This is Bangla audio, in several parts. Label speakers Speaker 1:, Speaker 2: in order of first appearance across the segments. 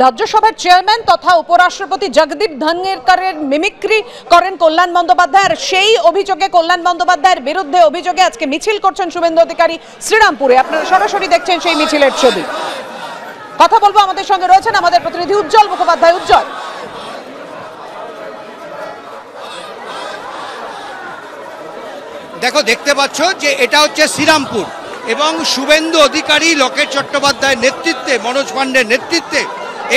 Speaker 1: রাজ্যসভার চেয়ারম্যান তথা উপরাষ্ট্রপতি জগদীপ ধনখড়ের মিমিক্রি করেন কল্যাণ বন্দ্যোপাধ্যায়। আর সেই অভিযোগে কল্যাণ বন্দ্যোপাধ্যায়ের বিরুদ্ধে অভিযোগে আজকে মিছিল করছেন শুভেন্দু অধিকারী শ্রীরামপুরে। আপনারা সরাসরি দেখছেন সেই মিছিলের ছবি। কথা বলবো, আমাদের সঙ্গে রয়েছেন আমাদের প্রতিনিধি উজ্জ্বল মুখোপাধ্যায়। উজ্জ্বল,
Speaker 2: দেখো, দেখতে পাচ্ছ যে এটা হচ্ছে শ্রীরামপুর এবং শুভেন্দু অধিকারী, লোকেশ চট্টোপাধ্যায়ের নেতৃত্বে, মনোজ পাণ্ডের নেতৃত্বে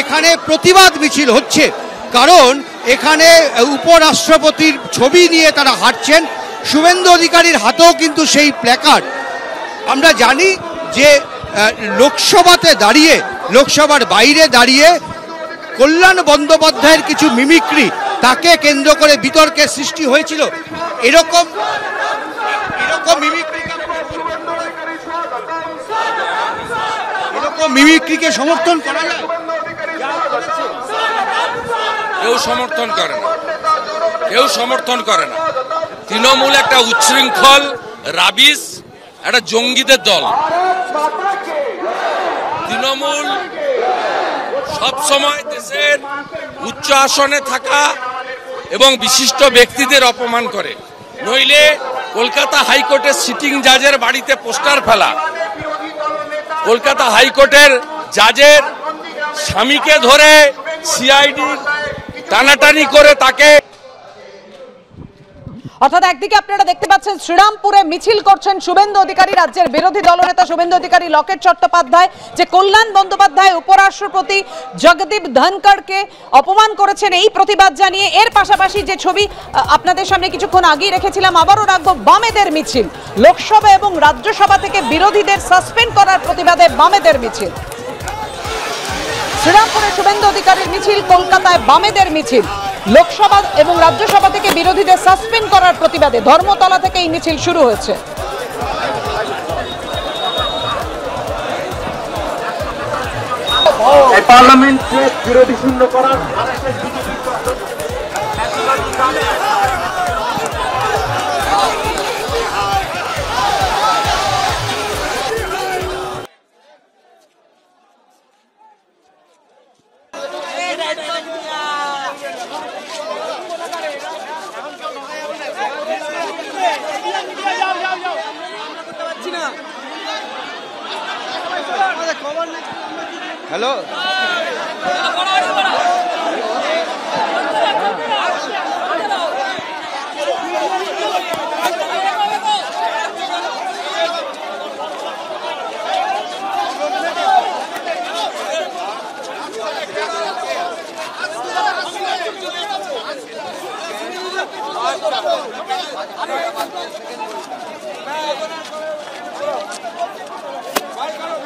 Speaker 2: এখানে প্রতিবাদ মিছিল হচ্ছে। কারণ এখানে উপরাষ্ট্রপতির ছবি নিয়ে তারা হাঁটছেন। শুভেন্দু অধিকারীর হাতেও কিন্তু সেই প্ল্যাকার্ড। আমরা জানি যে লোকসভাতে দাঁড়িয়ে, লোকসভার বাইরে দাঁড়িয়ে কল্যাণ বন্দ্যোপাধ্যায়ের কিছু মিমিক্রি, তাকে কেন্দ্র করে বিতর্কের সৃষ্টি হয়েছিল। এরকম মিমিক্রিকে সমর্থন করা যায়?
Speaker 3: কেউ সমর্থন করে না, কেউ সমর্থন করে না। তৃণমূল একটা উচ্ছৃঙ্খল, রাবিশ, একটা জঙ্গিদের দল। তৃণমূল সবসময় দেশের উচ্চ আসনে থাকা এবং বিশিষ্ট ব্যক্তিদের অপমান করে। নইলে কলকাতা হাইকোর্টের সিটিং জাজের বাড়িতে পোস্টার ফেলা, কলকাতা হাইকোর্টের জাজের স্বামীকে ধরে সিআইডি টানাটানি করে তাকে।
Speaker 1: অর্থাৎ একদিকে আপনারা দেখতে পাচ্ছেন শ্রীরামপুরে মিছিল করছেন শুভেন্দু অধিকারী, রাজ্যের বিরোধী দলনেতা শুভেন্দু অধিকারী, লোকেশ চট্টোপাধ্যায়, যে কল্যাণ বন্দ্যোপাধ্যায় উপরাষ্ট্রপতি জগদীপ ধনখড়কে অপমান করেছেন, এই প্রতিবাদ জানিয়ে। এর পাশাপাশি যে ছবি আপনাদের সামনে কিছুক্ষণ আগেই রেখেছিলাম, আবারও রাখবো, বামেদের মিছিল। লোকসভা এবং রাজ্যসভা থেকে বিরোধীদের সাসপেন্ড করার প্রতিবাদে বামেদের মিছিল। শ্রীরামপুরে শুভেন্দু অধিকারীর মিছিল, কলকাতায় বামেদের মিছিল। লোকসভা এবং রাজ্যসভা থেকে বিরোধীদের সাসপেন্ড করার প্রতিবাদে ধর্মতলা থেকে এই মিছিল শুরু হয়েছে।
Speaker 4: পার্লামেন্টে বিরোধী শূন্য করার
Speaker 2: হ্যালো,